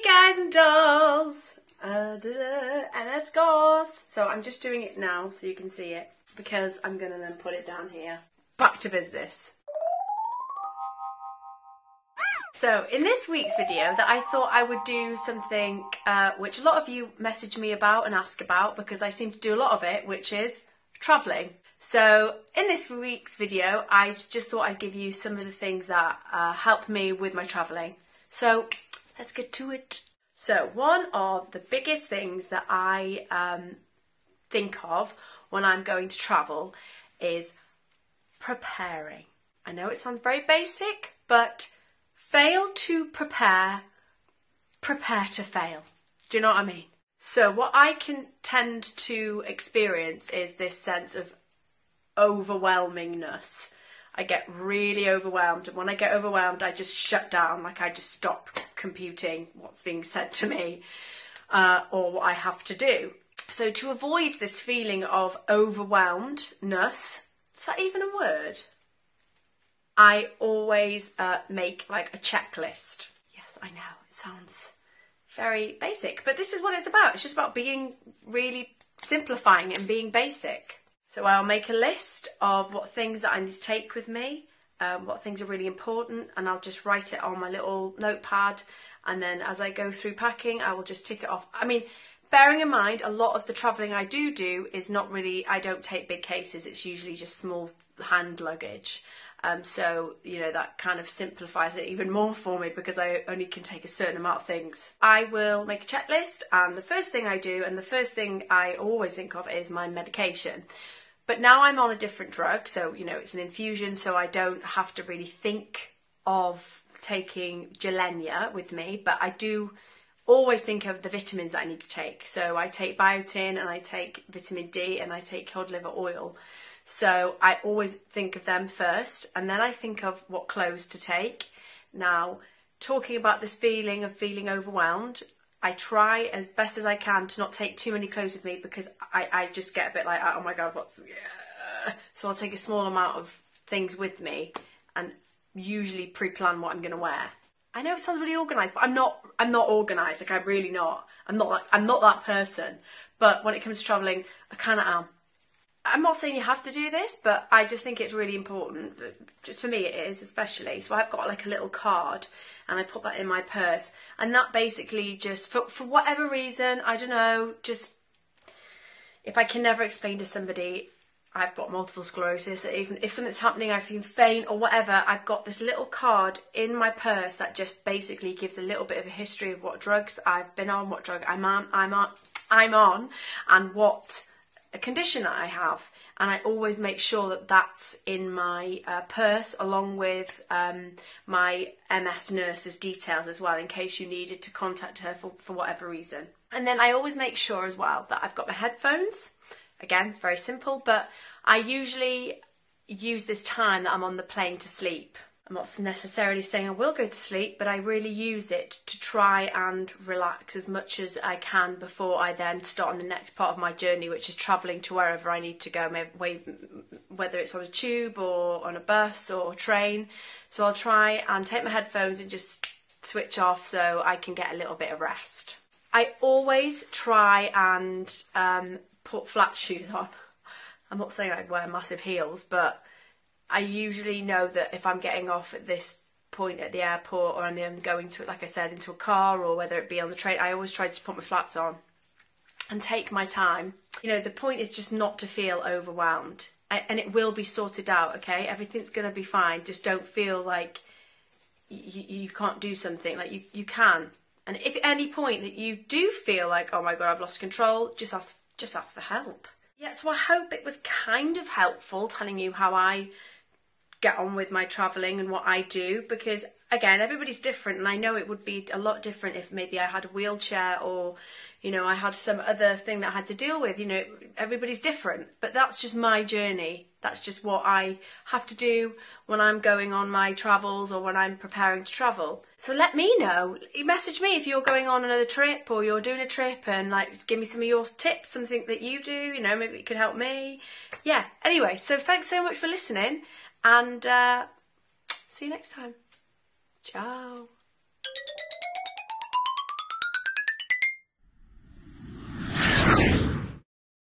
Hey guys and dolls! M.S-GOSS. So I'm just doing it now so you can see it because I'm going to then put it down here. Back to business. So in this week's video that I thought I would do something which a lot of you message me about and ask about because I seem to do a lot of it, which is travelling. So in this week's video I just thought I'd give you some of the things that help me with my travelling. So let's get to it. So one of the biggest things that I think of when I'm going to travel is preparing. I know it sounds very basic, but fail to prepare, prepare to fail. Do you know what I mean? So what I can tend to experience is this sense of overwhelmingness. I get really overwhelmed, and when I get overwhelmed I just shut down, like I just stop computing what's being said to me or what I have to do. So to avoid this feeling of overwhelmedness, is that even a word? I always make like a checklist. Yes, I know, it sounds very basic, but this is what it's about. It's just about being really simplifying and being basic. So I'll make a list of what things that I need to take with me, what things are really important, and I'll just write it on my little notepad, and then as I go through packing I will just tick it off. I mean, bearing in mind a lot of the travelling I do is not really, I don't take big cases, it's usually just small hand luggage. So, you know, that kind of simplifies it even more for me because I only can take a certain amount of things. I will make a checklist, and the first thing I do, and the first thing I always think of, is my medication. But now I'm on a different drug, so, you know, it's an infusion, so I don't have to really think of taking Gilenya with me, but I do always think of the vitamins that I need to take. So I take biotin, and I take vitamin D, and I take cod liver oil. So I always think of them first, and then I think of what clothes to take. Now, talking about this feeling of feeling overwhelmed, I try as best as I can to not take too many clothes with me because I just get a bit like, oh my god, what's... Yeah. So I'll take a small amount of things with me and usually pre-plan what I'm going to wear. I know it sounds really organised, but I'm not organised. Like, I'm really not. I'm not that person. But when it comes to travelling, I kind of am. I'm not saying you have to do this, but I just think it's really important. Just for me it is, especially. So I've got like a little card and I put that in my purse, and that basically just, for whatever reason, I don't know, just if I can never explain to somebody I've got multiple sclerosis, even if something's happening, I feel faint or whatever, I've got this little card in my purse that just basically gives a little bit of a history of what drugs I've been on, what drug I'm on, and what a condition that I have, and I always make sure that that's in my purse, along with my MS nurse's details as well, in case you needed to contact her for whatever reason. And then I always make sure as well that I've got my headphones. Again, it's very simple, but I usually use this time that I'm on the plane to sleep. I'm not necessarily saying I will go to sleep, but I really use it to try and relax as much as I can before I then start on the next part of my journey, which is travelling to wherever I need to go, whether it's on a tube or on a bus or a train. So I'll try and take my headphones and just switch off so I can get a little bit of rest. I always try and put flat shoes on. I'm not saying I'd wear massive heels, but I usually know that if I'm getting off at this point at the airport, or I'm going to, like I said, into a car, or whether it be on the train, I always try to put my flats on and take my time. You know, the point is just not to feel overwhelmed, and it will be sorted out, okay? Everything's going to be fine. Just don't feel like you can't do something. Like, you can. And if at any point that you do feel like, oh my god, I've lost control, just ask for help. Yeah, so I hope it was kind of helpful telling you how I get on with my travelling and what I do, because again, everybody's different, and I know it would be a lot different if maybe I had a wheelchair, or, you know, I had some other thing that I had to deal with. You know, everybody's different, but that's just my journey. That's just what I have to do when I'm going on my travels or when I'm preparing to travel. So let me know. You message me if you're going on another trip or you're doing a trip, and like give me some of your tips, something that you do, you know, maybe it could help me. Yeah, anyway, so thanks so much for listening, and see you next time. Ciao.